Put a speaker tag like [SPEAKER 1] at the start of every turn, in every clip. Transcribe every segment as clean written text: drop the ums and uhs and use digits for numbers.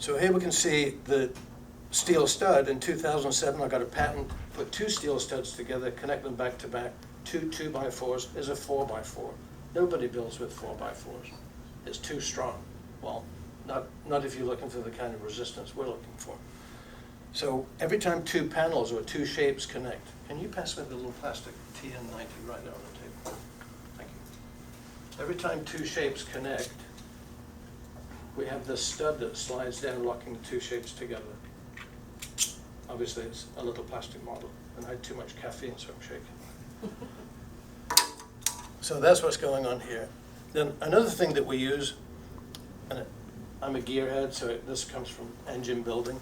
[SPEAKER 1] So here we can see the steel stud. In 2007, I got a patent, put two steel studs together, connect them back to back, two 2x4s is a 4x4. Nobody builds with 4x4s. It's too strong. Well, not if you're looking for the kind of resistance we're looking for. So every time two panels or two shapes connect, can you pass me the little plastic TN90 right there on the table? Thank you. Every time two shapes connect, we have this stud that slides down, locking the two shapes together. Obviously, it's a little plastic model, and I had too much caffeine, so I'm shaking. So that's what's going on here. Then another thing that we use, and I'm a gearhead, so this comes from engine building.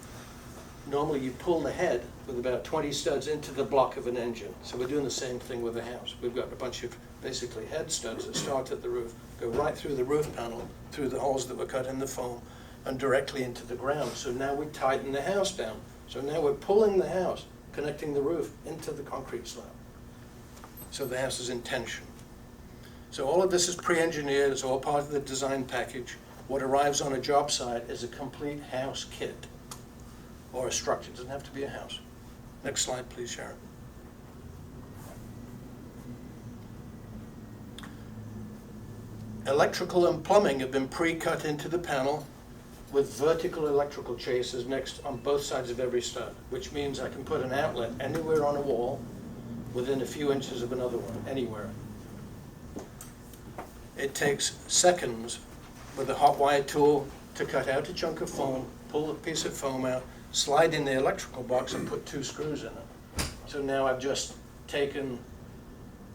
[SPEAKER 1] Normally you pull the head with about 20 studs into the block of an engine. So we're doing the same thing with the house. We've got a bunch of basically head studs that start at the roof, go right through the roof panel, through the holes that were cut in the foam, and directly into the ground. So now we tighten the house down. So now we're pulling the house, connecting the roof into the concrete slab. So the house is in tension. So all of this is pre-engineered, it's all part of the design package. What arrives on a job site is a complete house kit, or a structure. It doesn't have to be a house. Next slide, please, Sharon. Electrical and plumbing have been pre-cut into the panel with vertical electrical chasers next on both sides of every stud, which means I can put an outlet anywhere on a wall within a few inches of another one, anywhere. It takes seconds with a hot wire tool to cut out a chunk of foam, pull a piece of foam out, slide in the electrical box and put two screws in it. So now I've just taken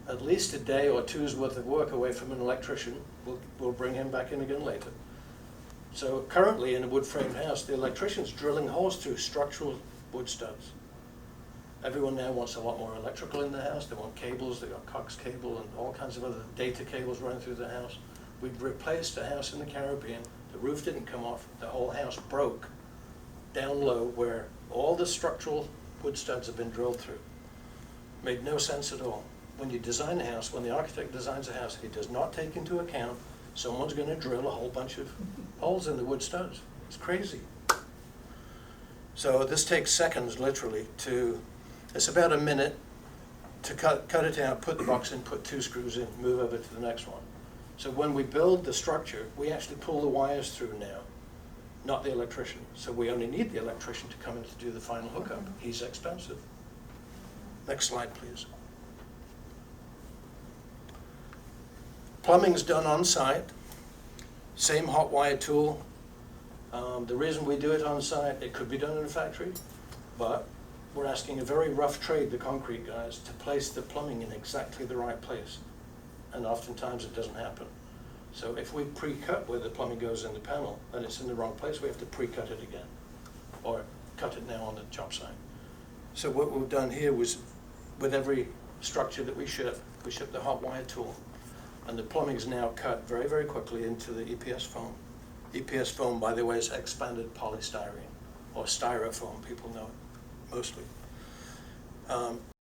[SPEAKER 1] at least a day or two's worth of work away from an electrician. We'll bring him back in again later. So currently in a wood frame house, the electrician's drilling holes through structural wood studs. Everyone now wants a lot more electrical in the house. They want cables, they've got Cox cable and all kinds of other data cables running through the house. We've replaced a house in the Caribbean. The roof didn't come off. The whole house broke down low where all the structural wood studs have been drilled through. Made no sense at all. When you design a house, when the architect designs a house, he does not take into account someone's going to drill a whole bunch of holes in the wood studs. It's crazy. So this takes seconds, literally, it's about a minute to cut it out, put the box in, put two screws in, move over to the next one. So when we build the structure, we actually pull the wires through now, not the electrician. So we only need the electrician to come in to do the final hookup. He's expensive. Next slide, please. Plumbing's done on site. Same hot wire tool. The reason we do it on site, it could be done in a factory, but we're asking a very rough trade, the concrete guys, to place the plumbing in exactly the right place. And oftentimes it doesn't happen. So if we pre-cut where the plumbing goes in the panel and it's in the wrong place, we have to pre-cut it again, or cut it now on the job site. So what we've done here was, with every structure that we ship the hot wire tool. And the plumbing is now cut very, very quickly into the EPS foam. EPS foam, by the way, is expanded polystyrene, or styrofoam, people know it, mostly.